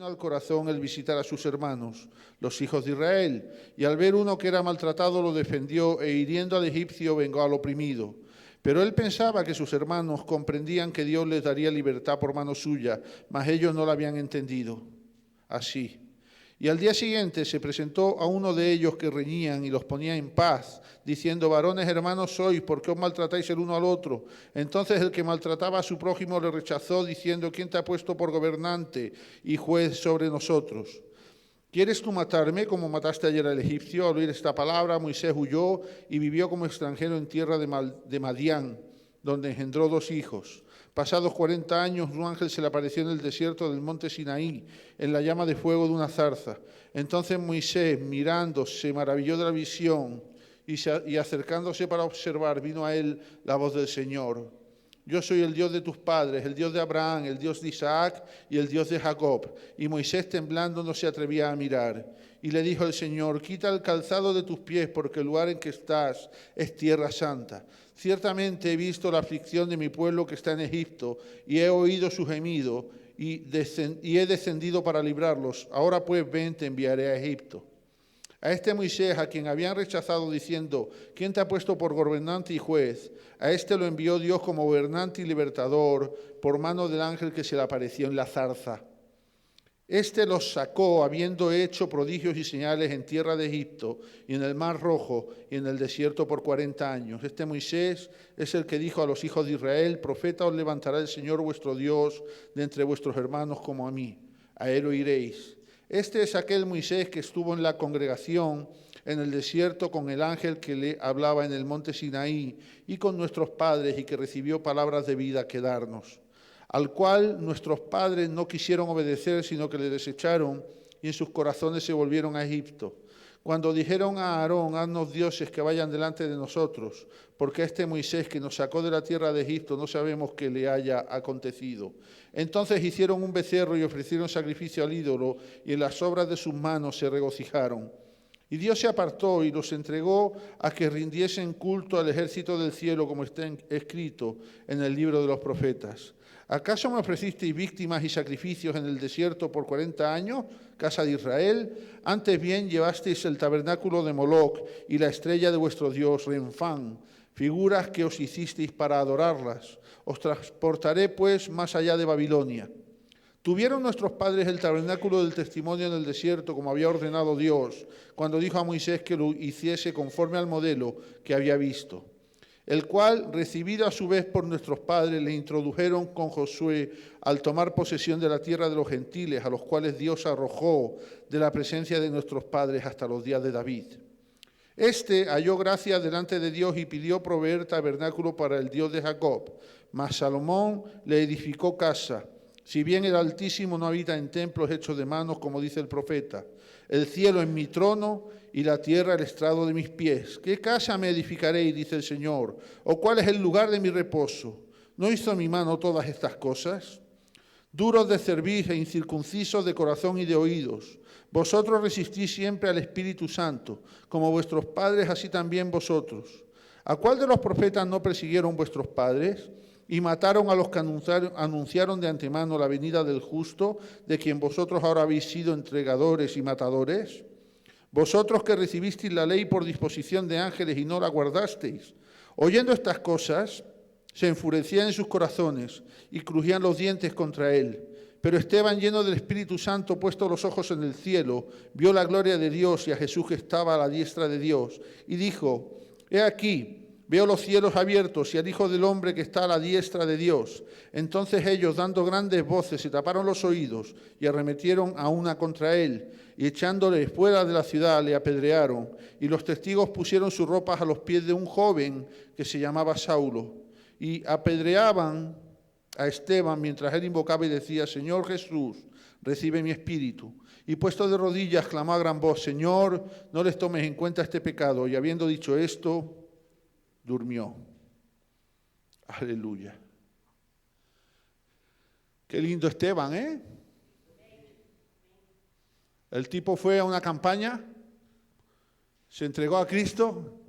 vino al corazón el visitar a sus hermanos, los hijos de Israel, y al ver uno que era maltratado lo defendió e hiriendo al egipcio vengó al oprimido. Pero él pensaba que sus hermanos comprendían que Dios les daría libertad por mano suya, mas ellos no lo habían entendido así. Y al día siguiente se presentó a uno de ellos que reñían y los ponía en paz, diciendo: varones hermanos sois, ¿por qué os maltratáis el uno al otro? Entonces el que maltrataba a su prójimo le rechazó, diciendo: ¿quién te ha puesto por gobernante y juez sobre nosotros? ¿Quieres tú matarme como mataste ayer al egipcio? Al oír esta palabra, Moisés huyó y vivió como extranjero en tierra de Madián, donde engendró 2 hijos. Pasados 40 años, un ángel se le apareció en el desierto del monte Sinaí, en la llama de fuego de una zarza. Entonces Moisés, mirando, se maravilló de la visión y acercándose para observar, vino a él la voz del Señor. Yo soy el Dios de tus padres, el Dios de Abraham, el Dios de Isaac y el Dios de Jacob. Y Moisés, temblando, no se atrevía a mirar. Y le dijo el Señor: quita el calzado de tus pies, porque el lugar en que estás es tierra santa. Ciertamente he visto la aflicción de mi pueblo que está en Egipto, y he oído su gemido, y he descendido para librarlos. Ahora pues ven, te enviaré a Egipto. A este Moisés, a quien habían rechazado diciendo: ¿quién te ha puesto por gobernante y juez? A este lo envió Dios como gobernante y libertador por mano del ángel que se le apareció en la zarza. Este los sacó, habiendo hecho prodigios y señales en tierra de Egipto y en el Mar Rojo y en el desierto por 40 años. Este Moisés es el que dijo a los hijos de Israel: profeta os levantará el Señor vuestro Dios de entre vuestros hermanos como a mí. A él oiréis. Este es aquel Moisés que estuvo en la congregación en el desierto con el ángel que le hablaba en el monte Sinaí y con nuestros padres, y que recibió palabras de vida que darnos, al cual nuestros padres no quisieron obedecer, sino que le desecharon, y en sus corazones se volvieron a Egipto. Cuando dijeron a Aarón: haznos dioses que vayan delante de nosotros, porque a este Moisés que nos sacó de la tierra de Egipto no sabemos qué le haya acontecido. Entonces hicieron un becerro y ofrecieron sacrificio al ídolo, y en las obras de sus manos se regocijaron. Y Dios se apartó y los entregó a que rindiesen culto al ejército del cielo, como está escrito en el libro de los profetas. ¿Acaso me ofrecisteis víctimas y sacrificios en el desierto por 40 años, casa de Israel? Antes bien llevasteis el tabernáculo de Moloc y la estrella de vuestro dios, Renfán, figuras que os hicisteis para adorarlas. Os transportaré pues más allá de Babilonia. Tuvieron nuestros padres el tabernáculo del testimonio en el desierto, como había ordenado Dios, cuando dijo a Moisés que lo hiciese conforme al modelo que había visto, el cual, recibido a su vez por nuestros padres, le introdujeron con Josué al tomar posesión de la tierra de los gentiles, a los cuales Dios arrojó de la presencia de nuestros padres hasta los días de David. Este halló gracia delante de Dios y pidió proveer tabernáculo para el Dios de Jacob, mas Salomón le edificó casa. Si bien el Altísimo no habita en templos hechos de manos, como dice el profeta: el cielo es mi trono y la tierra el estrado de mis pies. ¿Qué casa me edificaréis, dice el Señor? ¿O cuál es el lugar de mi reposo? ¿No hizo mi mano todas estas cosas? Duros de cerviz e incircuncisos de corazón y de oídos, vosotros resistís siempre al Espíritu Santo, como vuestros padres, así también vosotros. ¿A cuál de los profetas no persiguieron vuestros padres? Y mataron a los que anunciaron de antemano la venida del justo, de quien vosotros ahora habéis sido entregadores y matadores. Vosotros que recibisteis la ley por disposición de ángeles y no la guardasteis. Oyendo estas cosas, se enfurecían en sus corazones y crujían los dientes contra él. Pero Esteban, lleno del Espíritu Santo, puesto los ojos en el cielo, vio la gloria de Dios y a Jesús que estaba a la diestra de Dios, y dijo: he aquí, veo los cielos abiertos y al Hijo del Hombre que está a la diestra de Dios. Entonces ellos, dando grandes voces, se taparon los oídos y arremetieron a una contra él, y echándole fuera de la ciudad le apedrearon. Y los testigos pusieron sus ropas a los pies de un joven que se llamaba Saulo, y apedreaban a Esteban mientras él invocaba y decía: Señor Jesús, recibe mi espíritu. Y puesto de rodillas clamó a gran voz: Señor, no les tomes en cuenta este pecado. Y habiendo dicho esto, durmió. Aleluya. Qué lindo Esteban, ¿eh? El tipo fue a una campaña, se entregó a Cristo,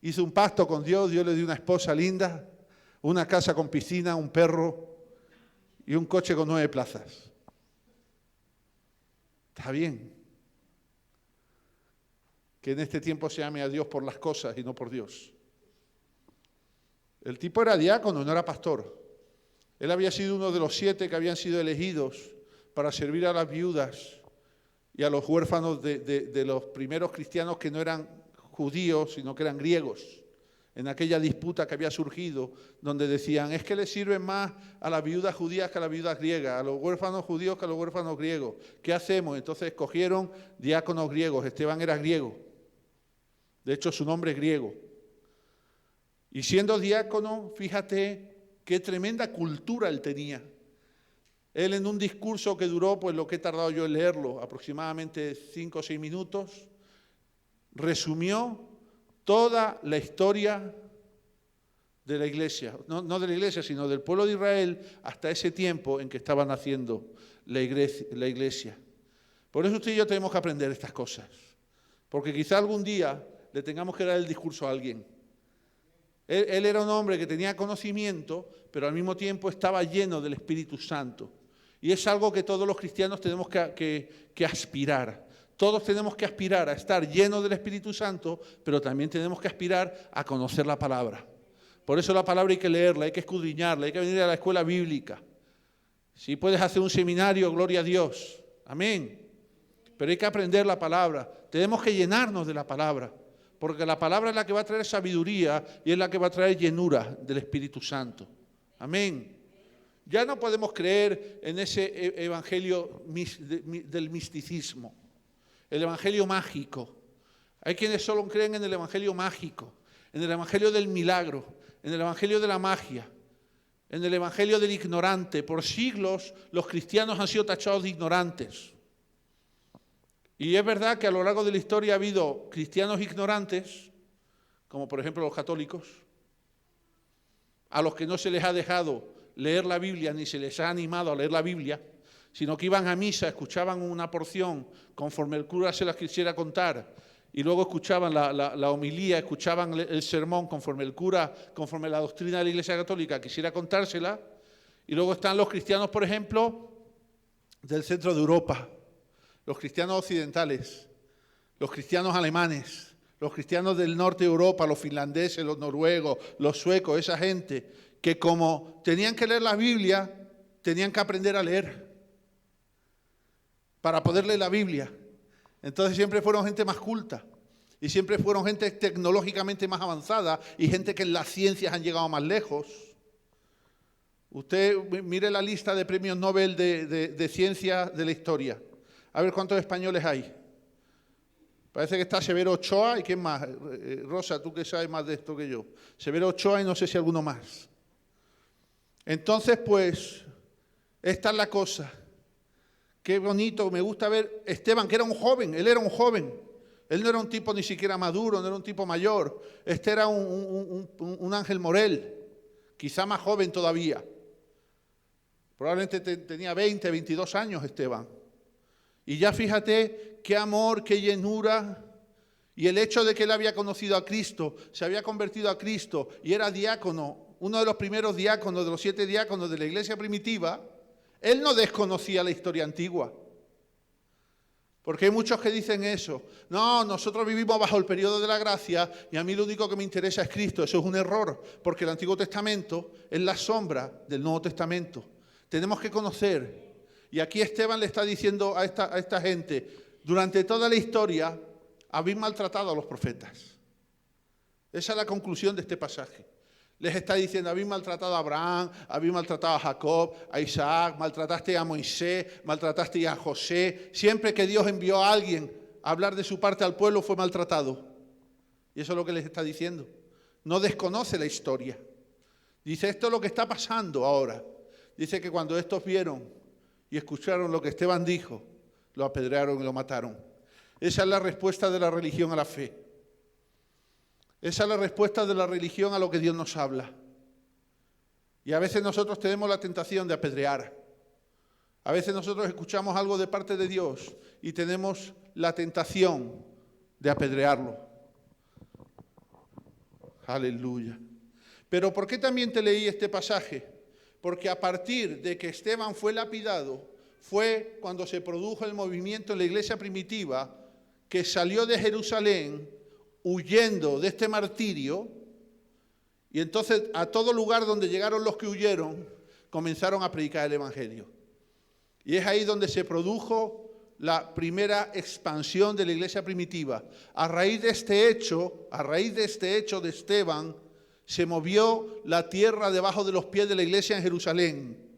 hizo un pacto con Dios, Dios le dio una esposa linda, una casa con piscina, un perro y un coche con 9 plazas. Está bien que en este tiempo se ame a Dios por las cosas y no por Dios. El tipo era diácono, no era pastor. Él había sido uno de los 7 que habían sido elegidos para servir a las viudas y a los huérfanos de los primeros cristianos que no eran judíos, sino que eran griegos, en aquella disputa que había surgido, donde decían, es que le sirven más a las viudas judías que a las viudas griegas, a los huérfanos judíos que a los huérfanos griegos. ¿Qué hacemos? Entonces escogieron diáconos griegos. Esteban era griego. De hecho, su nombre es griego. Y siendo diácono, fíjate qué tremenda cultura él tenía. Él en un discurso que duró, pues lo que he tardado yo en leerlo, aproximadamente 5 o 6 minutos, resumió toda la historia de la iglesia, no de la iglesia, sino del pueblo de Israel hasta ese tiempo en que estaba naciendo la iglesia. Por eso usted y yo tenemos que aprender estas cosas, porque quizá algún día le tengamos que dar el discurso a alguien. Él era un hombre que tenía conocimiento, pero al mismo tiempo estaba lleno del Espíritu Santo. Y es algo que todos los cristianos tenemos que aspirar. Todos tenemos que aspirar a estar llenos del Espíritu Santo, pero también tenemos que aspirar a conocer la palabra. Por eso la palabra hay que leerla, hay que escudriñarla, hay que venir a la escuela bíblica. Si puedes hacer un seminario, gloria a Dios. Amén. Pero hay que aprender la palabra. Tenemos que llenarnos de la palabra. Porque la palabra es la que va a traer sabiduría y es la que va a traer llenura del Espíritu Santo. Amén. Ya no podemos creer en ese evangelio del misticismo, el evangelio mágico. Hay quienes solo creen en el evangelio mágico, en el evangelio del milagro, en el evangelio de la magia, en el evangelio del ignorante. Por siglos los cristianos han sido tachados de ignorantes. Y es verdad que a lo largo de la historia ha habido cristianos ignorantes, como por ejemplo los católicos, a los que no se les ha dejado leer la Biblia ni se les ha animado a leer la Biblia, sino que iban a misa, escuchaban una porción conforme el cura se las quisiera contar, y luego escuchaban la homilía, escuchaban el sermón conforme el cura, conforme la doctrina de la Iglesia Católica quisiera contársela. Y luego están los cristianos, por ejemplo, del centro de Europa, los cristianos occidentales, los cristianos alemanes, los cristianos del norte de Europa, los finlandeses, los noruegos, los suecos, esa gente que como tenían que leer la Biblia, tenían que aprender a leer para poder leer la Biblia. Entonces siempre fueron gente más culta y siempre fueron gente tecnológicamente más avanzada y gente que en las ciencias han llegado más lejos. Usted mire la lista de premios Nobel de ciencia de la historia. A ver cuántos españoles hay. Parece que está Severo Ochoa y ¿quién más? Rosa, tú que sabes más de esto que yo. Severo Ochoa y no sé si alguno más. Entonces, pues, esta es la cosa. Qué bonito, me gusta ver Esteban, que era un joven, él era un joven. Él no era un tipo ni siquiera maduro, no era un tipo mayor. Este era un Ángel Morel, quizá más joven todavía. Probablemente tenía 20, 22 años Esteban. Y ya fíjate qué amor, qué llenura. Y el hecho de que él había conocido a Cristo, se había convertido a Cristo y era diácono, uno de los primeros diáconos, de los 7 diáconos de la iglesia primitiva, él no desconocía la historia antigua. Porque hay muchos que dicen eso. No, nosotros vivimos bajo el periodo de la gracia y a mí lo único que me interesa es Cristo. Eso es un error, porque el Antiguo Testamento es la sombra del Nuevo Testamento. Tenemos que conocer. Y aquí Esteban le está diciendo a esta gente, durante toda la historia habéis maltratado a los profetas. Esa es la conclusión de este pasaje. Les está diciendo, habéis maltratado a Abraham, habéis maltratado a Jacob, a Isaac, maltrataste a Moisés, maltrataste a José. Siempre que Dios envió a alguien a hablar de su parte al pueblo fue maltratado. Y eso es lo que les está diciendo. No desconoce la historia. Dice, esto es lo que está pasando ahora. Dice que cuando estos vieron y escucharon lo que Esteban dijo, lo apedrearon y lo mataron. Esa es la respuesta de la religión a la fe. Esa es la respuesta de la religión a lo que Dios nos habla. Y a veces nosotros tenemos la tentación de apedrear. A veces nosotros escuchamos algo de parte de Dios y tenemos la tentación de apedrearlo. Aleluya. Pero ¿por qué también te leí este pasaje? Porque a partir de que Esteban fue lapidado, fue cuando se produjo el movimiento en la iglesia primitiva que salió de Jerusalén huyendo de este martirio, y entonces a todo lugar donde llegaron los que huyeron comenzaron a predicar el evangelio. Y es ahí donde se produjo la primera expansión de la iglesia primitiva. A raíz de este hecho de Esteban, se movió la tierra debajo de los pies de la iglesia en Jerusalén.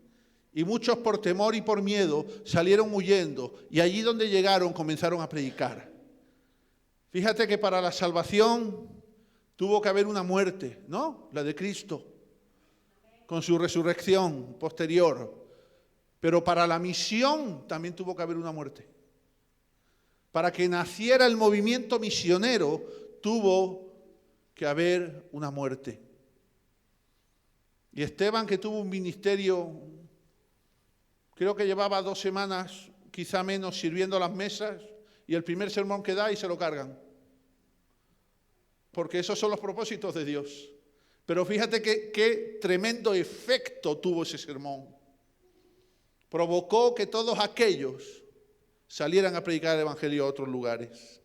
Y muchos por temor y por miedo salieron huyendo. Y allí donde llegaron comenzaron a predicar. Fíjate que para la salvación tuvo que haber una muerte, ¿no? La de Cristo, con su resurrección posterior. Pero para la misión también tuvo que haber una muerte. Para que naciera el movimiento misionero tuvo que haber una muerte. Y Esteban, que tuvo un ministerio, creo que llevaba 2 semanas, quizá menos, sirviendo las mesas, y el primer sermón que da y se lo cargan. Porque esos son los propósitos de Dios. Pero fíjate qué tremendo efecto tuvo ese sermón. Provocó que todos aquellos salieran a predicar el evangelio a otros lugares.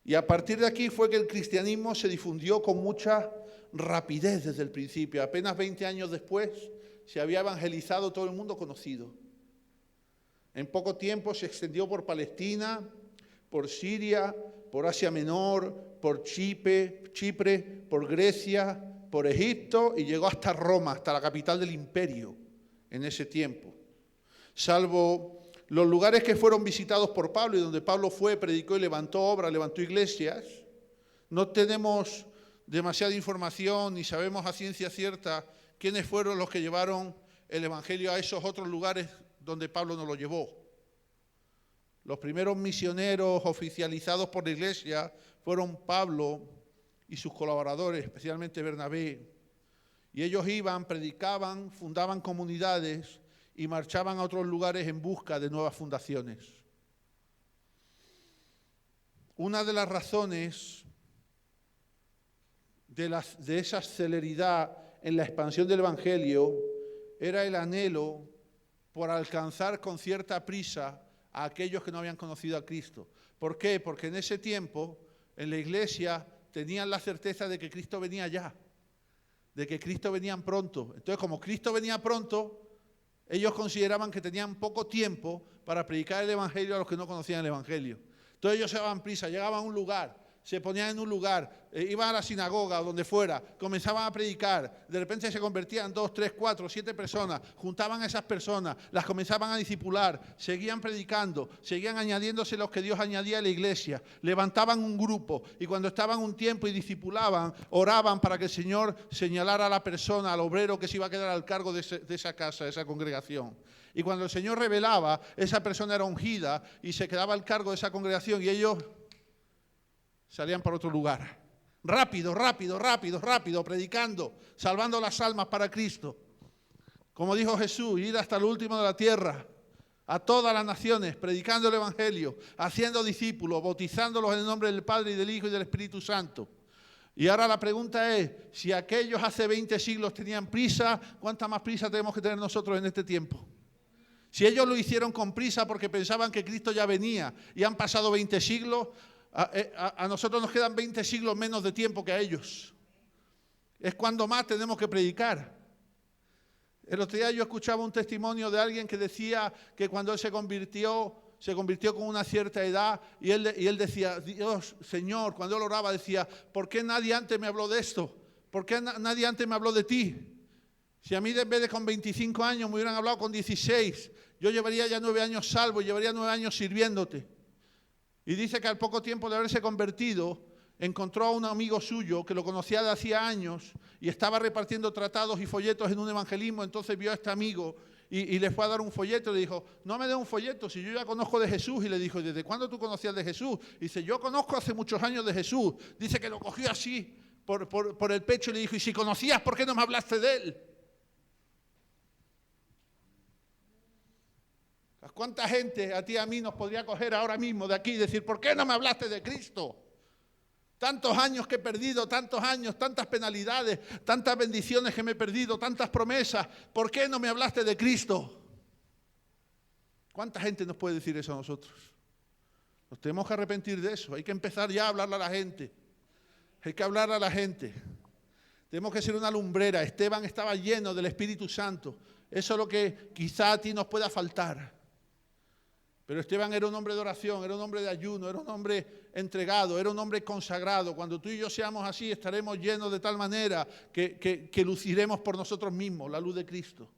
Y a partir de aquí fue que el cristianismo se difundió con mucha rapidez desde el principio. Apenas 20 años después se había evangelizado todo el mundo conocido. En poco tiempo se extendió por Palestina, por Siria, por Asia Menor, por Chipre, por Grecia, por Egipto y llegó hasta Roma, hasta la capital del imperio en ese tiempo. Salvo los lugares que fueron visitados por Pablo y donde Pablo fue, predicó y levantó obras, levantó iglesias, no tenemos demasiada información ni sabemos a ciencia cierta quiénes fueron los que llevaron el evangelio a esos otros lugares donde Pablo nos lo llevó. Los primeros misioneros oficializados por la iglesia fueron Pablo y sus colaboradores, especialmente Bernabé. Y ellos iban, predicaban, fundaban comunidades y marchaban a otros lugares en busca de nuevas fundaciones. Una de las razones de esa celeridad en la expansión del evangelio era el anhelo por alcanzar con cierta prisa a aquellos que no habían conocido a Cristo. ¿Por qué? Porque en ese tiempo, en la iglesia, tenían la certeza de que Cristo venía ya, de que Cristo venía pronto. Entonces, como Cristo venía pronto, ellos consideraban que tenían poco tiempo para predicar el evangelio a los que no conocían el evangelio. Entonces ellos se daban prisa, llegaban a un lugar, se ponían en un lugar, iban a la sinagoga o donde fuera, comenzaban a predicar, de repente se convertían 2, 3, 4, 7 personas, juntaban a esas personas, las comenzaban a discipular, seguían predicando, seguían añadiéndose los que Dios añadía a la iglesia, levantaban un grupo y cuando estaban un tiempo y discipulaban, oraban para que el Señor señalara a la persona, al obrero que se iba a quedar al cargo de esa casa, de esa congregación. Y cuando el Señor revelaba, esa persona era ungida y se quedaba al cargo de esa congregación y ellos salían para otro lugar. Rápido, predicando, salvando las almas para Cristo. Como dijo Jesús, ir hasta el último de la tierra, a todas las naciones, predicando el evangelio, haciendo discípulos, bautizándolos en el nombre del Padre y del Hijo y del Espíritu Santo. Y ahora la pregunta es, si aquellos hace 20 siglos tenían prisa, ¿cuánta más prisa tenemos que tener nosotros en este tiempo? Si ellos lo hicieron con prisa porque pensaban que Cristo ya venía y han pasado 20 siglos, a nosotros nos quedan 20 siglos menos de tiempo que a ellos. Es cuando más tenemos que predicar. El otro día yo escuchaba un testimonio de alguien que decía que cuando él se convirtió con una cierta edad y él decía, Dios, Señor, cuando él oraba decía, ¿por qué nadie antes me habló de esto? ¿Por qué nadie antes me habló de ti? Si a mí en vez de con 25 años me hubieran hablado con 16, yo llevaría ya 9 años salvo y llevaría 9 años sirviéndote. Y dice que al poco tiempo de haberse convertido, encontró a un amigo suyo que lo conocía de hacía años y estaba repartiendo tratados y folletos en un evangelismo. Entonces vio a este amigo y le fue a dar un folleto y le dijo, no me dé un folleto si yo ya conozco de Jesús. Y le dijo, ¿desde cuándo tú conocías de Jesús? Y dice, yo conozco hace muchos años de Jesús. Dice que lo cogió así por el pecho y le dijo, y si conocías, ¿por qué no me hablaste de él? ¿Cuánta gente a ti y a mí nos podría coger ahora mismo de aquí y decir, ¿por qué no me hablaste de Cristo? Tantos años que he perdido, tantos años, tantas penalidades, tantas bendiciones que me he perdido, tantas promesas. ¿Por qué no me hablaste de Cristo? ¿Cuánta gente nos puede decir eso a nosotros? Nos tenemos que arrepentir de eso. Hay que empezar ya a hablarle a la gente. Hay que hablar a la gente. Tenemos que ser una lumbrera. Esteban estaba lleno del Espíritu Santo. Eso es lo que quizá a ti nos pueda faltar. Pero Esteban era un hombre de oración, era un hombre de ayuno, era un hombre entregado, era un hombre consagrado. Cuando tú y yo seamos así, estaremos llenos de tal manera que luciremos por nosotros mismos la luz de Cristo.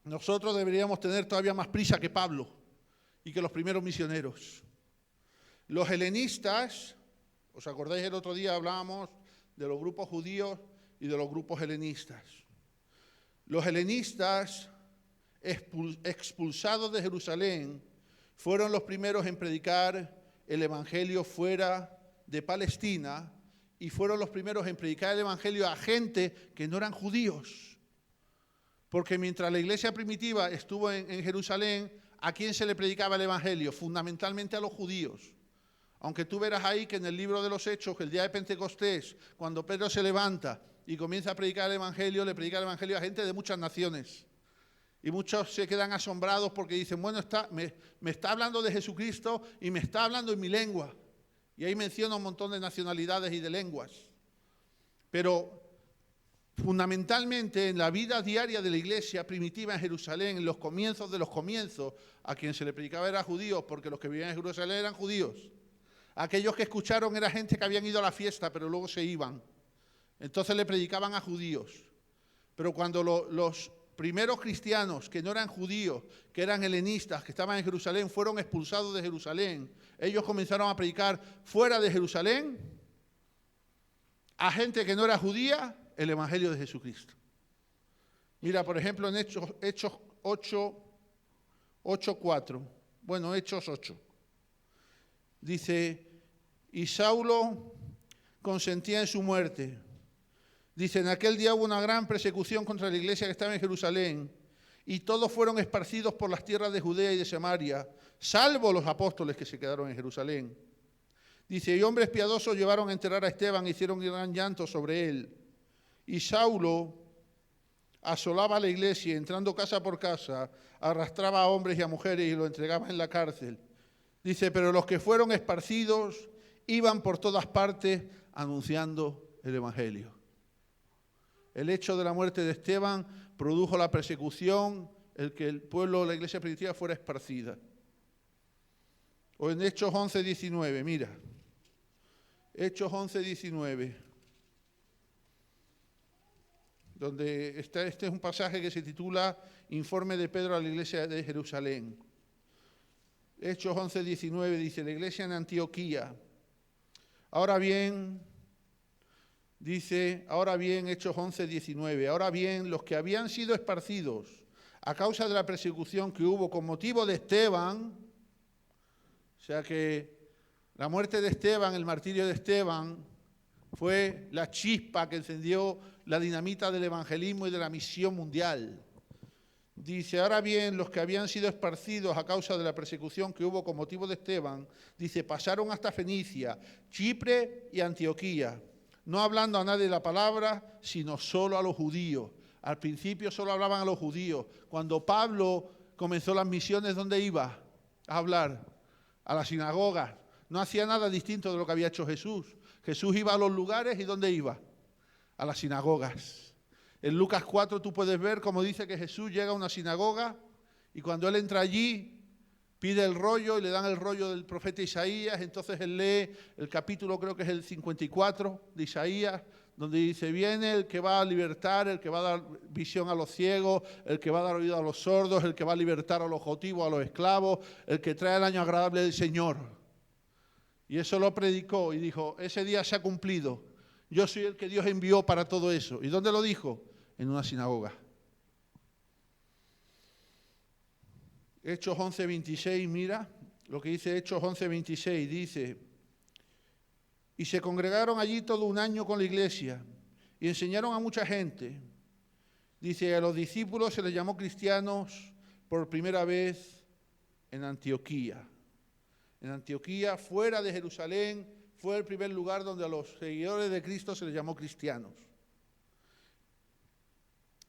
Nosotros deberíamos tener todavía más prisa que Pablo y que los primeros misioneros. Los helenistas, ¿os acordáis el otro día hablábamos de los grupos judíos y de los grupos helenistas? Los helenistas expulsados de Jerusalén fueron los primeros en predicar el evangelio fuera de Palestina y fueron los primeros en predicar el evangelio a gente que no eran judíos. Porque mientras la iglesia primitiva estuvo en Jerusalén, ¿a quién se le predicaba el evangelio? Fundamentalmente a los judíos. Aunque tú verás ahí que en el libro de los Hechos, que el día de Pentecostés, cuando Pedro se levanta y comienza a predicar el evangelio, le predica el evangelio a gente de muchas naciones. Y muchos se quedan asombrados porque dicen, bueno, me está hablando de Jesucristo y me está hablando en mi lengua. Y ahí menciona un montón de nacionalidades y de lenguas. Pero fundamentalmente en la vida diaria de la iglesia primitiva en Jerusalén, en los comienzos de los comienzos, a quien se le predicaba era judíos, porque los que vivían en Jerusalén eran judíos. Aquellos que escucharon era gente que habían ido a la fiesta, pero luego se iban. Entonces le predicaban a judíos. Pero cuando los primeros cristianos que no eran judíos, que eran helenistas, que estaban en Jerusalén, fueron expulsados de Jerusalén, ellos comenzaron a predicar fuera de Jerusalén a gente que no era judía el evangelio de Jesucristo. Mira, por ejemplo, en Hechos 8:4. Bueno, Hechos 8. Dice, y Saulo consentía en su muerte. Dice, en aquel día hubo una gran persecución contra la iglesia que estaba en Jerusalén, y todos fueron esparcidos por las tierras de Judea y de Samaria, salvo los apóstoles que se quedaron en Jerusalén. Dice, y hombres piadosos llevaron a enterrar a Esteban e hicieron gran llanto sobre él. Y Saulo asolaba la iglesia, entrando casa por casa, arrastraba a hombres y a mujeres y los entregaba en la cárcel. Dice, pero los que fueron esparcidos iban por todas partes anunciando el evangelio. El hecho de la muerte de Esteban produjo la persecución, el que el pueblo, la iglesia primitiva fuera esparcida. O en Hechos 11:19, mira. Hechos 11:19. Donde este es un pasaje que se titula Informe de Pedro a la iglesia de Jerusalén. Hechos 11:19 dice, la iglesia en Antioquía. Ahora bien, Hechos 11:19, ahora bien, los que habían sido esparcidos a causa de la persecución que hubo con motivo de Esteban, o sea que la muerte de Esteban, el martirio de Esteban, fue la chispa que encendió la dinamita del evangelismo y de la misión mundial. Dice, ahora bien, los que habían sido esparcidos a causa de la persecución que hubo con motivo de Esteban, dice, pasaron hasta Fenicia, Chipre y Antioquía, no hablando a nadie la palabra, sino solo a los judíos. Al principio solo hablaban a los judíos. Cuando Pablo comenzó las misiones, ¿dónde iba a hablar? A las sinagogas. No hacía nada distinto de lo que había hecho Jesús. Jesús iba a los lugares y ¿dónde iba? A las sinagogas. En Lucas 4 tú puedes ver cómo dice que Jesús llega a una sinagoga y cuando él entra allí pide el rollo y le dan el rollo del profeta Isaías, entonces él lee el capítulo, creo que es el 54 de Isaías, donde dice, viene el que va a libertar, el que va a dar visión a los ciegos, el que va a dar oído a los sordos, el que va a libertar a los cautivos, a los esclavos, el que trae el año agradable del Señor. Y eso lo predicó y dijo, ese día se ha cumplido, yo soy el que Dios envió para todo eso. ¿Y dónde lo dijo? En una sinagoga. Hechos 11:26, mira lo que dice Hechos 11:26, dice, y se congregaron allí todo un año con la iglesia y enseñaron a mucha gente. Dice, a los discípulos se les llamó cristianos por primera vez en Antioquía. En Antioquía, fuera de Jerusalén, fue el primer lugar donde a los seguidores de Cristo se les llamó cristianos.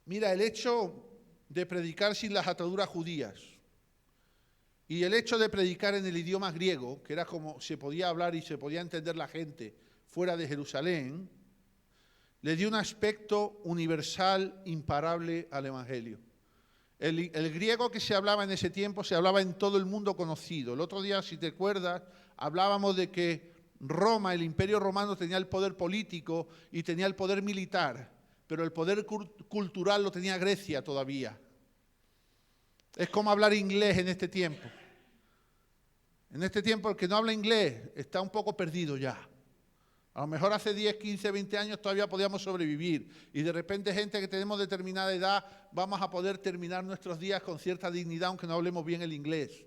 Mira, el hecho de predicar sin las ataduras judías. Y el hecho de predicar en el idioma griego, que era como se podía hablar y se podía entender la gente fuera de Jerusalén, le dio un aspecto universal, imparable al Evangelio. El griego que se hablaba en ese tiempo se hablaba en todo el mundo conocido. El otro día, si te acuerdas, hablábamos de que Roma, el imperio romano, tenía el poder político y tenía el poder militar, pero el poder cultural lo tenía Grecia todavía. Es como hablar inglés en este tiempo. En este tiempo el que no habla inglés está un poco perdido ya. A lo mejor hace 10, 15, 20 años todavía podíamos sobrevivir y de repente gente que tenemos determinada edad vamos a poder terminar nuestros días con cierta dignidad aunque no hablemos bien el inglés.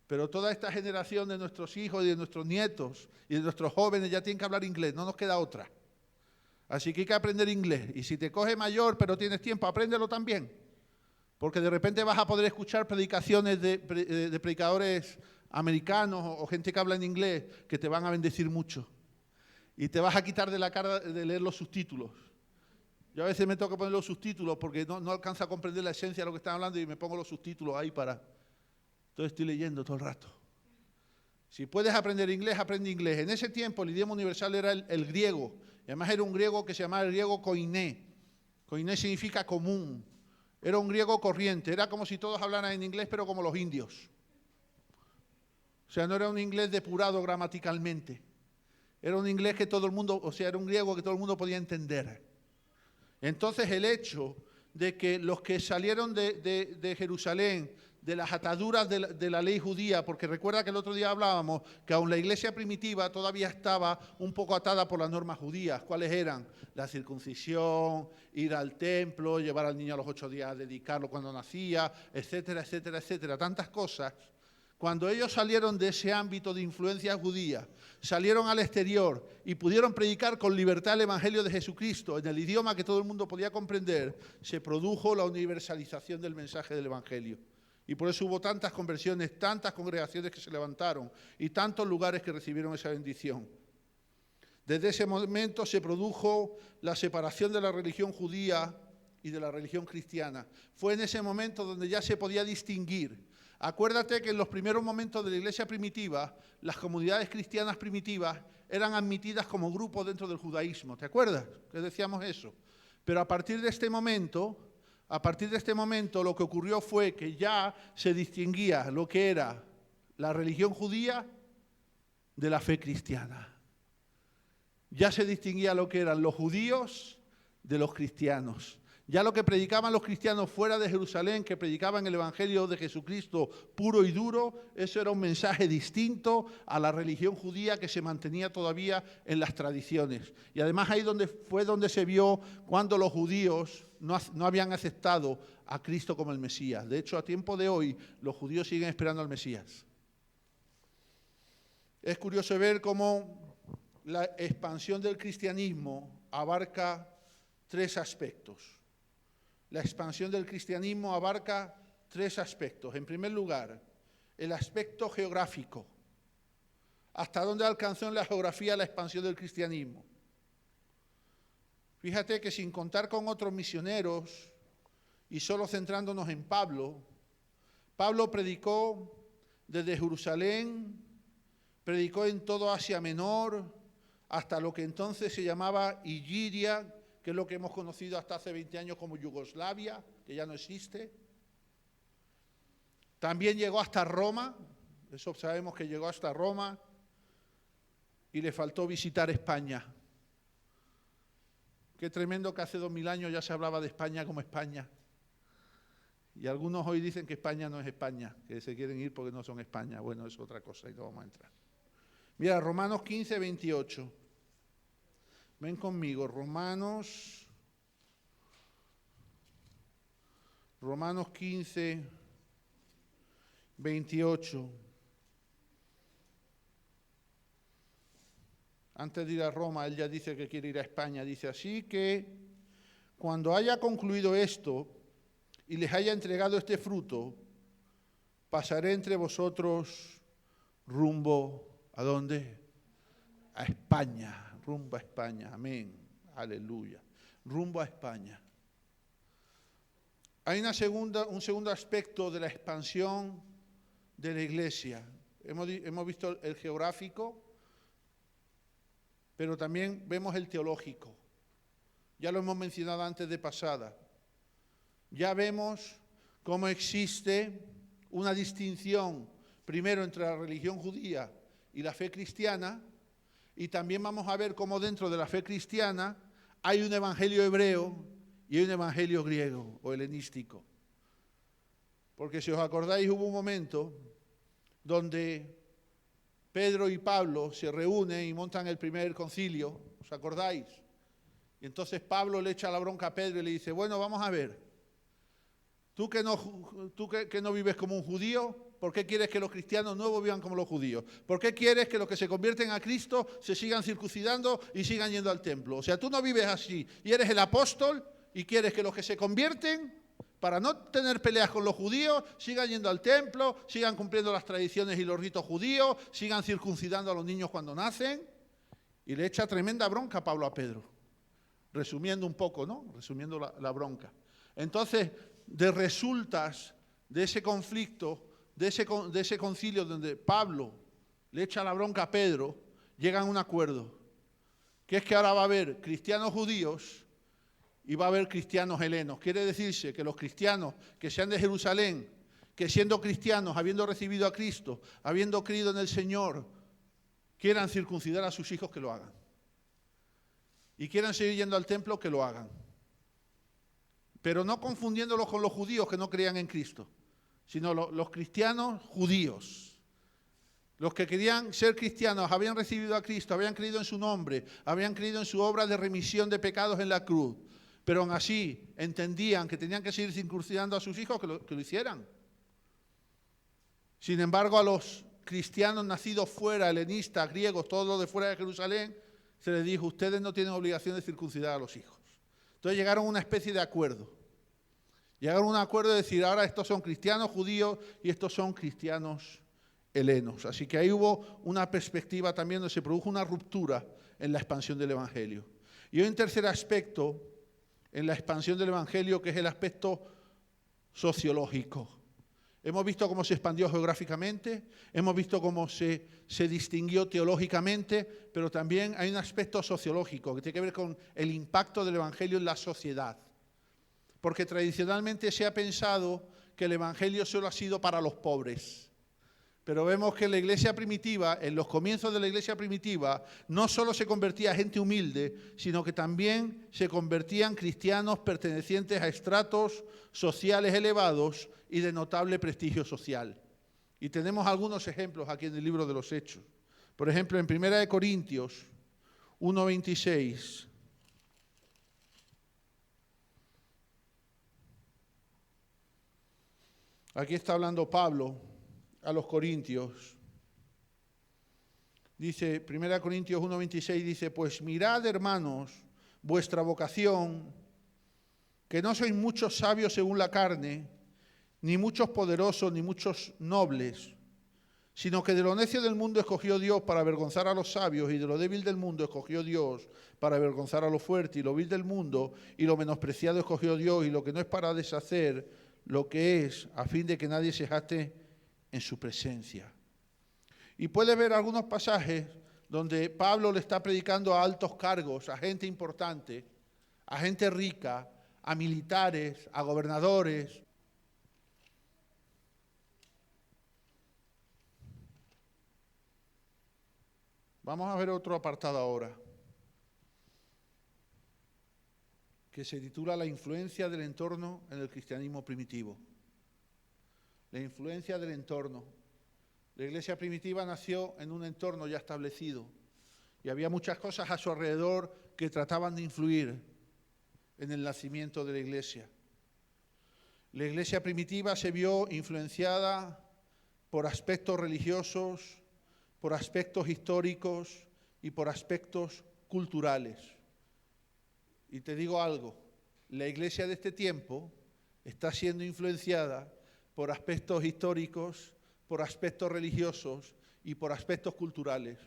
Pero toda esta generación de nuestros hijos y de nuestros nietos y de nuestros jóvenes ya tienen que hablar inglés, no nos queda otra. Así que hay que aprender inglés. Y si te coge mayor pero tienes tiempo, apréndelo también. Porque de repente vas a poder escuchar predicaciones de predicadores americanos o gente que habla en inglés que te van a bendecir mucho. Y te vas a quitar de la cara de leer los subtítulos. Yo a veces me tengo que poner los subtítulos porque no alcanzo a comprender la esencia de lo que están hablando y me pongo los subtítulos ahí para... Entonces estoy leyendo todo el rato. Si puedes aprender inglés, aprende inglés. En ese tiempo el idioma universal era el griego. Y además era un griego que se llamaba el griego koiné. Koiné significa común. Era un griego corriente. Era como si todos hablaran en inglés, pero como los indios. O sea, no era un inglés depurado gramaticalmente. Era un inglés que todo el mundo, o sea, era un griego que todo el mundo podía entender. Entonces el hecho de que los que salieron de Jerusalén, de las ataduras de la ley judía, porque recuerda que el otro día hablábamos que aún la iglesia primitiva todavía estaba un poco atada por las normas judías. ¿Cuáles eran? La circuncisión, ir al templo, llevar al niño a los 8 días, dedicarlo cuando nacía, etcétera, etcétera, etcétera, tantas cosas. Cuando ellos salieron de ese ámbito de influencia judía, salieron al exterior y pudieron predicar con libertad el Evangelio de Jesucristo en el idioma que todo el mundo podía comprender, se produjo la universalización del mensaje del Evangelio. Y por eso hubo tantas conversiones, tantas congregaciones que se levantaron y tantos lugares que recibieron esa bendición. Desde ese momento se produjo la separación de la religión judía y de la religión cristiana. Fue en ese momento donde ya se podía distinguir. Acuérdate que en los primeros momentos de la iglesia primitiva, las comunidades cristianas primitivas eran admitidas como grupo dentro del judaísmo. ¿Te acuerdas que decíamos eso? Pero a partir de este momento lo que ocurrió fue que ya se distinguía lo que era la religión judía de la fe cristiana. Ya se distinguía lo que eran los judíos de los cristianos. Ya lo que predicaban los cristianos fuera de Jerusalén, que predicaban el Evangelio de Jesucristo puro y duro, eso era un mensaje distinto a la religión judía que se mantenía todavía en las tradiciones. Y además ahí fue donde se vio cuando los judíos no habían aceptado a Cristo como el Mesías. De hecho, a tiempo de hoy, los judíos siguen esperando al Mesías. Es curioso ver cómo la expansión del cristianismo abarca 3 aspectos. La expansión del cristianismo abarca 3 aspectos. En primer lugar, el aspecto geográfico. ¿Hasta dónde alcanzó en la geografía la expansión del cristianismo? Fíjate que sin contar con otros misioneros y solo centrándonos en Pablo, Pablo predicó desde Jerusalén, predicó en todo Asia Menor, hasta lo que entonces se llamaba Iliria, que es lo que hemos conocido hasta hace 20 años como Yugoslavia, que ya no existe. También llegó hasta Roma, eso sabemos que llegó hasta Roma, y le faltó visitar España. Qué tremendo que hace 2000 años ya se hablaba de España como España. Y algunos hoy dicen que España no es España, que se quieren ir porque no son España. Bueno, es otra cosa y no vamos a entrar. Mira, Romanos 15, 28. Ven conmigo, Romanos 15, 28. Antes de ir a Roma, él ya dice que quiere ir a España. Dice, así que cuando haya concluido esto y les haya entregado este fruto, pasaré entre vosotros rumbo, ¿a dónde? A España. Rumbo a España, amén, aleluya, rumbo a España. Hay un segundo aspecto de la expansión de la iglesia. Hemos visto el geográfico, pero también vemos el teológico. Ya lo hemos mencionado antes de pasada. Ya vemos cómo existe una distinción, primero entre la religión judía y la fe cristiana, y también vamos a ver cómo dentro de la fe cristiana hay un evangelio hebreo y hay un evangelio griego o helenístico. Porque si os acordáis, hubo un momento donde Pedro y Pablo se reúnen y montan el primer concilio, ¿os acordáis? Y entonces Pablo le echa la bronca a Pedro y le dice, bueno, vamos a ver, tú que no vives como un judío, ¿por qué quieres que los cristianos nuevos vivan como los judíos? ¿Por qué quieres que los que se convierten a Cristo se sigan circuncidando y sigan yendo al templo? O sea, tú no vives así y eres el apóstol y quieres que los que se convierten, para no tener peleas con los judíos, sigan yendo al templo, sigan cumpliendo las tradiciones y los ritos judíos, sigan circuncidando a los niños cuando nacen. Y le echa tremenda bronca a Pablo a Pedro. Resumiendo un poco, ¿no? Resumiendo la bronca. Entonces, de resultas de ese conflicto, de ese concilio donde Pablo le echa la bronca a Pedro, llegan a un acuerdo, que es que ahora va a haber cristianos judíos y va a haber cristianos helenos. Quiere decirse que los cristianos que sean de Jerusalén, que siendo cristianos, habiendo recibido a Cristo, habiendo creído en el Señor, quieran circuncidar a sus hijos, que lo hagan. Y quieran seguir yendo al templo, que lo hagan. Pero no confundiéndolos con los judíos que no creían en Cristo, sino los cristianos judíos. Los que querían ser cristianos, habían recibido a Cristo, habían creído en su nombre, habían creído en su obra de remisión de pecados en la cruz, pero aún así entendían que tenían que seguir circuncidando a sus hijos, que lo hicieran. Sin embargo, a los cristianos nacidos fuera, helenistas, griegos, todos los de fuera de Jerusalén, se les dijo, ustedes no tienen obligación de circuncidar a los hijos. Entonces llegaron a una especie de acuerdo. Llegaron a un acuerdo de decir, ahora estos son cristianos judíos y estos son cristianos helenos. Así que ahí hubo una perspectiva también donde se produjo una ruptura en la expansión del Evangelio. Y hay un tercer aspecto en la expansión del Evangelio, que es el aspecto sociológico. Hemos visto cómo se expandió geográficamente, hemos visto cómo se distinguió teológicamente, pero también hay un aspecto sociológico que tiene que ver con el impacto del Evangelio en la sociedad. Porque tradicionalmente se ha pensado que el Evangelio solo ha sido para los pobres. Pero vemos que en la iglesia primitiva, en los comienzos de la iglesia primitiva, no solo se convertía gente humilde, sino que también se convertían cristianos pertenecientes a estratos sociales elevados y de notable prestigio social. Y tenemos algunos ejemplos aquí en el libro de los Hechos. Por ejemplo, en 1 Corintios 1:26. Aquí está hablando Pablo a los corintios. Dice, 1 Corintios 1:26, dice, pues mirad, hermanos, vuestra vocación, que no sois muchos sabios según la carne, ni muchos poderosos, ni muchos nobles, sino que de lo necio del mundo escogió Dios para avergonzar a los sabios, y de lo débil del mundo escogió Dios para avergonzar a lo fuerte, y lo vil del mundo y lo menospreciado escogió Dios, y lo que no es para deshacer lo que es, a fin de que nadie se jacte en su presencia. Y puede ver algunos pasajes donde Pablo le está predicando a altos cargos, a gente importante, a gente rica, a militares, a gobernadores. Vamos a ver otro apartado ahora, que se titula La influencia del entorno en el cristianismo primitivo. La influencia del entorno. La iglesia primitiva nació en un entorno ya establecido y había muchas cosas a su alrededor que trataban de influir en el nacimiento de la iglesia. La iglesia primitiva se vio influenciada por aspectos religiosos, por aspectos históricos y por aspectos culturales. Y te digo algo, la iglesia de este tiempo está siendo influenciada por aspectos históricos, por aspectos religiosos y por aspectos culturales.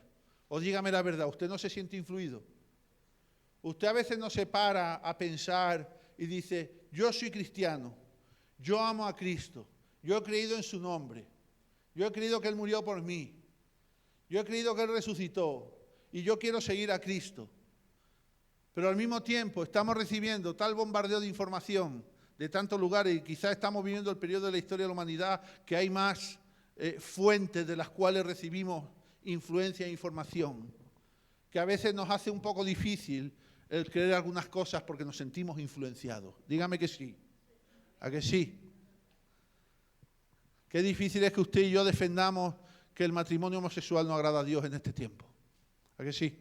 O dígame la verdad, ¿usted no se siente influido? Usted a veces no se para a pensar y dice, yo soy cristiano, yo amo a Cristo, yo he creído en su nombre, yo he creído que Él murió por mí, yo he creído que Él resucitó y yo quiero seguir a Cristo. Pero al mismo tiempo estamos recibiendo tal bombardeo de información de tantos lugares y quizás estamos viviendo el periodo de la historia de la humanidad que hay más fuentes de las cuales recibimos influencia e información, que a veces nos hace un poco difícil el creer algunas cosas porque nos sentimos influenciados. Dígame que sí. ¿A que sí? Qué difícil es que usted y yo defendamos que el matrimonio homosexual no agrada a Dios en este tiempo. ¿A que sí?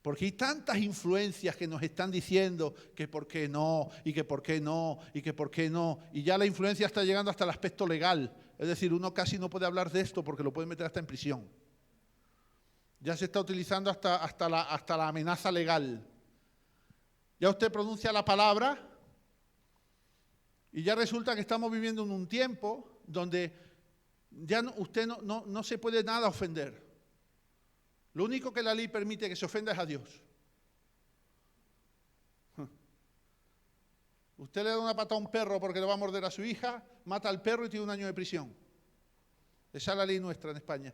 Porque hay tantas influencias que nos están diciendo que por qué no, y que por qué no, y que por qué no. Y ya la influencia está llegando hasta el aspecto legal. Es decir, uno casi no puede hablar de esto porque lo pueden meter hasta en prisión. Ya se está utilizando hasta la amenaza legal. Ya usted pronuncia la palabra y ya resulta que estamos viviendo en un tiempo donde ya usted no se puede nada ofender. Lo único que la ley permite que se ofenda es a Dios. Usted le da una pata a un perro porque le va a morder a su hija, mata al perro y tiene 1 año de prisión. Esa es la ley nuestra en España.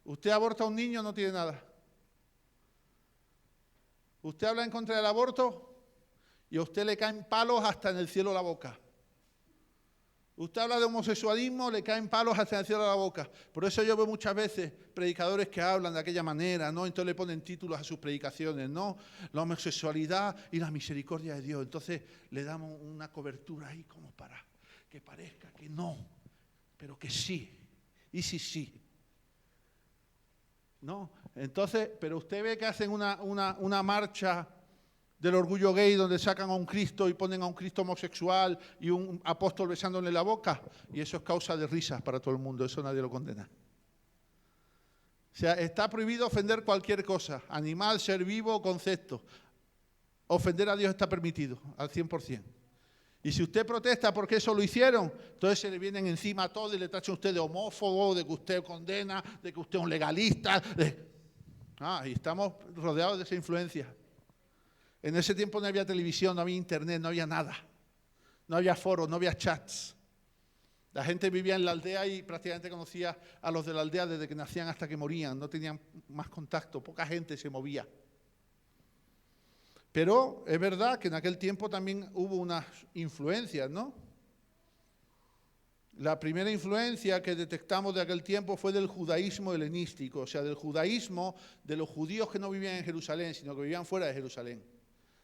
Usted aborta a un niño, no tiene nada. Usted habla en contra del aborto y a usted le caen palos hasta en el cielo de la boca. Usted habla de homosexualismo, le caen palos hasta el cielo de la boca. Por eso yo veo muchas veces predicadores que hablan de aquella manera, ¿no? Entonces le ponen títulos a sus predicaciones, ¿no? La homosexualidad y la misericordia de Dios. Entonces le damos una cobertura ahí como para que parezca que no, pero que sí. Y sí. ¿No? Entonces, pero usted ve que hacen una marcha del orgullo gay donde sacan a un Cristo y ponen a un Cristo homosexual y un apóstol besándole la boca, y eso es causa de risas para todo el mundo, eso nadie lo condena. O sea, está prohibido ofender cualquier cosa, animal, ser vivo, concepto. Ofender a Dios está permitido, al 100%. Y si usted protesta porque eso lo hicieron, entonces se le vienen encima a todo y le tachan a usted de homófobo, de que usted condena, de que usted es un legalista. Y estamos rodeados de esa influencia. En ese tiempo no había televisión, no había internet, no había nada. No había foros, no había chats. La gente vivía en la aldea y prácticamente conocía a los de la aldea desde que nacían hasta que morían. No tenían más contacto, poca gente se movía. Pero es verdad que en aquel tiempo también hubo unas influencias, ¿no? La primera influencia que detectamos de aquel tiempo fue del judaísmo helenístico, o sea, del judaísmo de los judíos que no vivían en Jerusalén, sino que vivían fuera de Jerusalén.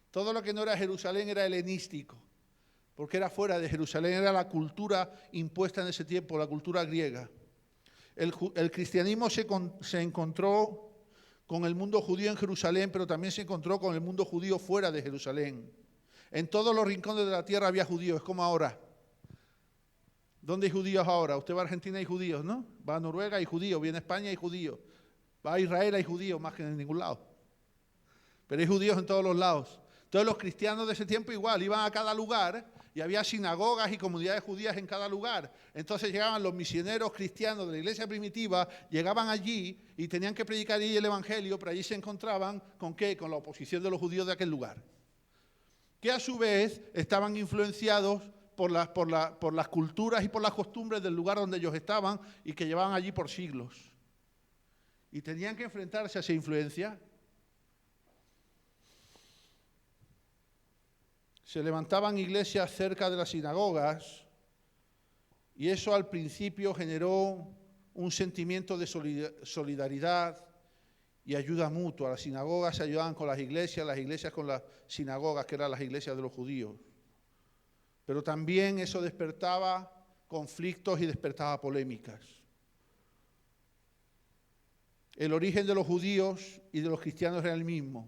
Todo lo que no era Jerusalén era helenístico, porque era fuera de Jerusalén, era la cultura impuesta en ese tiempo, la cultura griega. El cristianismo se encontró con el mundo judío en Jerusalén, pero también se encontró con el mundo judío fuera de Jerusalén. En todos los rincones de la tierra había judíos, es como ahora. ¿Dónde hay judíos ahora? Usted va a Argentina, hay judíos, ¿no? Va a Noruega, hay judíos. Viene a España, hay judíos. Va a Israel, hay judíos, más que en ningún lado. Pero hay judíos en todos los lados. Entonces los cristianos de ese tiempo igual, iban a cada lugar y había sinagogas y comunidades judías en cada lugar. Entonces llegaban los misioneros cristianos de la iglesia primitiva, llegaban allí y tenían que predicar allí el evangelio, pero allí se encontraban ¿con qué? Con la oposición de los judíos de aquel lugar. Que a su vez estaban influenciados por las culturas y por las costumbres del lugar donde ellos estaban y que llevaban allí por siglos. Y tenían que enfrentarse a esa influencia. Se levantaban iglesias cerca de las sinagogas y eso al principio generó un sentimiento de solidaridad y ayuda mutua. Las sinagogas se ayudaban con las iglesias con las sinagogas, que eran las iglesias de los judíos. Pero también eso despertaba conflictos y despertaba polémicas. El origen de los judíos y de los cristianos era el mismo.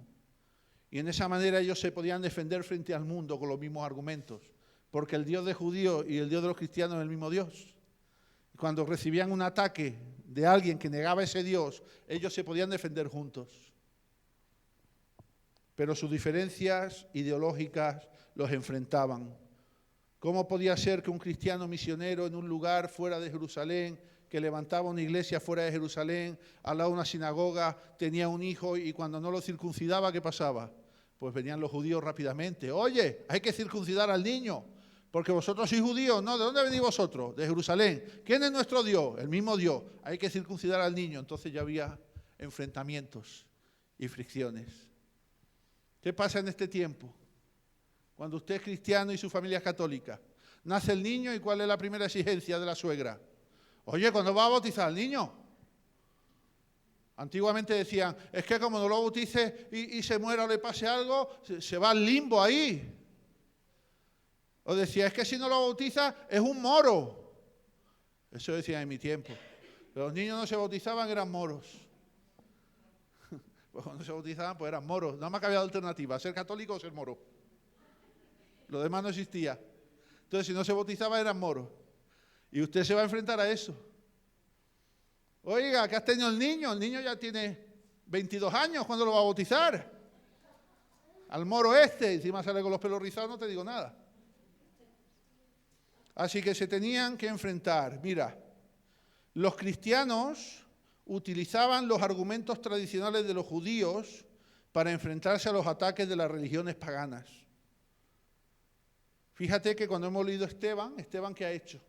Y en esa manera ellos se podían defender frente al mundo con los mismos argumentos, porque el Dios de judíos y el Dios de los cristianos es el mismo Dios. Y cuando recibían un ataque de alguien que negaba ese Dios, ellos se podían defender juntos. Pero sus diferencias ideológicas los enfrentaban. ¿Cómo podía ser que un cristiano misionero en un lugar fuera de Jerusalén, que levantaba una iglesia fuera de Jerusalén, al lado de una sinagoga, tenía un hijo y cuando no lo circuncidaba, ¿qué pasaba? Pues venían los judíos rápidamente. Oye, hay que circuncidar al niño. Porque vosotros sois judíos, ¿no? ¿De dónde venís vosotros? De Jerusalén. ¿Quién es nuestro Dios? El mismo Dios. Hay que circuncidar al niño. Entonces ya había enfrentamientos y fricciones. ¿Qué pasa en este tiempo? Cuando usted es cristiano y su familia es católica. Nace el niño y ¿cuál es la primera exigencia de la suegra? Oye, ¿cuándo va a bautizar al niño? Antiguamente decían, es que como no lo bautice y se muera o le pase algo, se va al limbo ahí. O decía, es que si no lo bautiza es un moro. Eso decían en mi tiempo. Los niños no se bautizaban, eran moros. Pues cuando se bautizaban, pues eran moros. Nada más había alternativa, ser católico o ser moro. Lo demás no existía. Entonces, si no se bautizaba, eran moros. Y usted se va a enfrentar a eso. Oiga, ¿qué has tenido el niño? El niño ya tiene 22 años, ¿cuándo lo va a bautizar? Al moro este, encima sale con los pelos rizados, no te digo nada. Así que se tenían que enfrentar. Mira, los cristianos utilizaban los argumentos tradicionales de los judíos para enfrentarse a los ataques de las religiones paganas. Fíjate que cuando hemos leído Esteban, ¿qué ha hecho?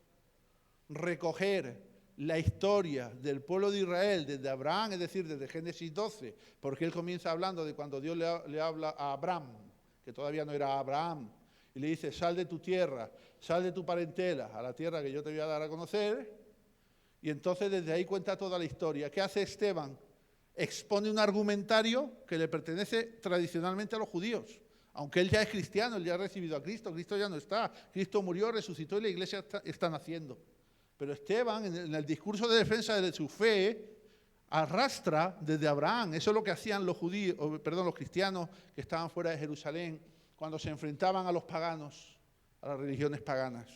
Recoger la historia del pueblo de Israel desde Abraham, es decir, desde Génesis 12, porque él comienza hablando de cuando Dios le habla a Abraham, que todavía no era Abraham, y le dice, sal de tu tierra, sal de tu parentela, a la tierra que yo te voy a dar a conocer, y entonces desde ahí cuenta toda la historia. ¿Qué hace Esteban? Expone un argumentario que le pertenece tradicionalmente a los judíos, aunque él ya es cristiano, él ya ha recibido a Cristo, Cristo ya no está, Cristo murió, resucitó y la iglesia está naciendo. Pero Esteban, en el discurso de defensa de su fe, arrastra desde Abraham. Eso es lo que hacían los cristianos que estaban fuera de Jerusalén, cuando se enfrentaban a los paganos, a las religiones paganas.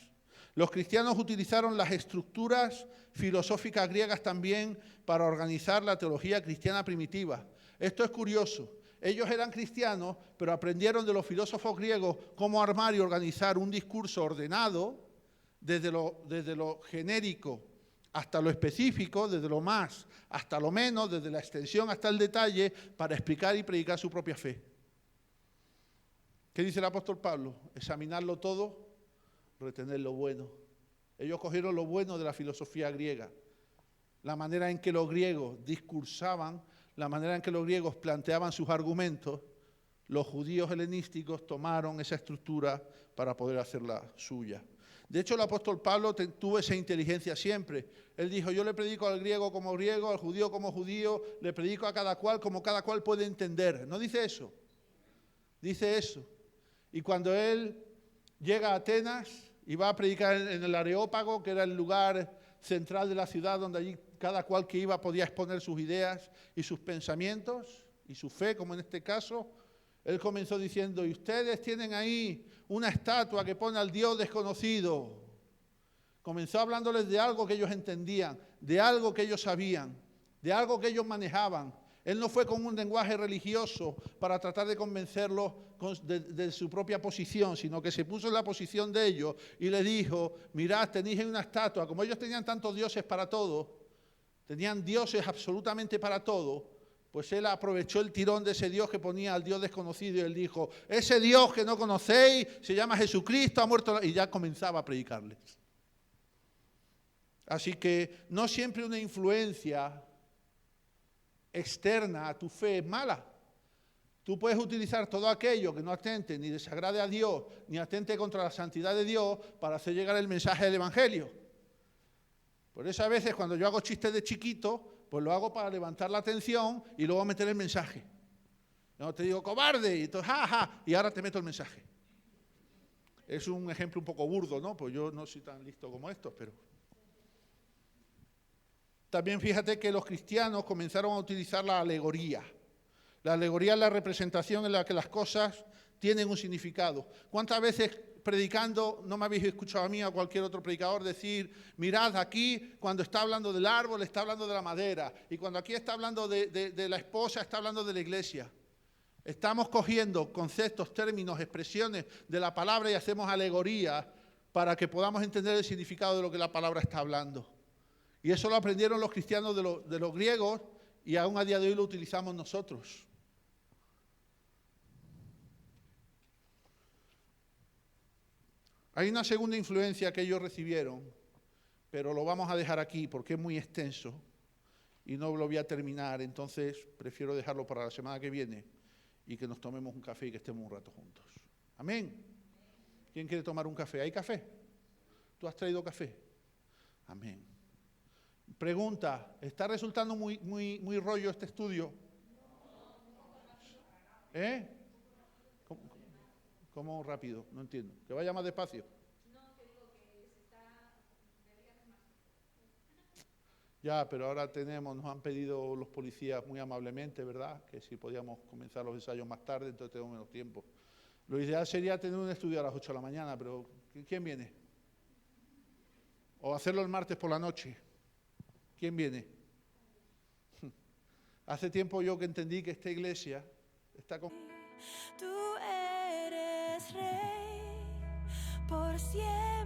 Los cristianos utilizaron las estructuras filosóficas griegas también para organizar la teología cristiana primitiva. Esto es curioso. Ellos eran cristianos, pero aprendieron de los filósofos griegos cómo armar y organizar un discurso ordenado, desde lo genérico hasta lo específico, desde lo más hasta lo menos, desde la extensión hasta el detalle, para explicar y predicar su propia fe. ¿Qué dice el apóstol Pablo? Examinarlo todo, retener lo bueno. Ellos cogieron lo bueno de la filosofía griega, la manera en que los griegos discursaban, la manera en que los griegos planteaban sus argumentos. Los judíos helenísticos tomaron esa estructura para poder hacerla suya. De hecho, el apóstol Pablo tuvo esa inteligencia siempre. Él dijo, yo le predico al griego como griego, al judío como judío, le predico a cada cual como cada cual puede entender. ¿No dice eso? Dice eso. Y cuando él llega a Atenas y va a predicar en el Areópago, que era el lugar central de la ciudad, donde allí cada cual que iba podía exponer sus ideas y sus pensamientos y su fe, como en este caso, él comenzó diciendo, y ustedes tienen ahí una estatua que pone al Dios desconocido. Comenzó hablándoles de algo que ellos entendían, de algo que ellos sabían, de algo que ellos manejaban. Él no fue con un lenguaje religioso para tratar de convencerlos de su propia posición, sino que se puso en la posición de ellos y les dijo, mirad, tenéis una estatua, como ellos tenían tantos dioses para todo, tenían dioses absolutamente para todo, pues él aprovechó el tirón de ese Dios que ponía al Dios desconocido y él dijo, ese Dios que no conocéis se llama Jesucristo, ha muerto, y ya comenzaba a predicarles. Así que no siempre una influencia externa a tu fe es mala. Tú puedes utilizar todo aquello que no atente ni desagrade a Dios, ni atente contra la santidad de Dios para hacer llegar el mensaje del Evangelio. Por eso a veces cuando yo hago chistes de chiquito, pues lo hago para levantar la atención y luego meter el mensaje. No te digo cobarde, y entonces y ahora te meto el mensaje. Es un ejemplo un poco burdo, ¿no? Pues yo no soy tan listo como estos, pero... También fíjate que los cristianos comenzaron a utilizar la alegoría. La alegoría es la representación en la que las cosas tienen un significado. ¿Cuántas veces predicando no me habéis escuchado a mí o a cualquier otro predicador decir, mirad aquí, cuando está hablando del árbol, está hablando de la madera, y cuando aquí está hablando de la esposa, está hablando de la iglesia? Estamos cogiendo conceptos, términos, expresiones de la palabra y hacemos alegoría para que podamos entender el significado de lo que la palabra está hablando. Y eso lo aprendieron los cristianos de los griegos y aún a día de hoy lo utilizamos nosotros. Hay una segunda influencia que ellos recibieron, pero lo vamos a dejar aquí porque es muy extenso y no lo voy a terminar, entonces prefiero dejarlo para la semana que viene y que nos tomemos un café y que estemos un rato juntos. Amén. ¿Quién quiere tomar un café? ¿Hay café? ¿Tú has traído café? Amén. Pregunta, ¿está resultando muy rollo este estudio? ¿Eh? ¿Cómo rápido? No entiendo. ¿Que vaya más despacio? Ya, pero ahora nos han pedido los policías muy amablemente, ¿verdad? Que si podíamos comenzar los ensayos más tarde, entonces tenemos menos tiempo. Lo ideal sería tener un estudio a las 8 de la mañana, pero ¿quién viene? O hacerlo el martes por la noche. ¿Quién viene? Hace tiempo yo que entendí que esta iglesia está con... Tú eres rey por siempre.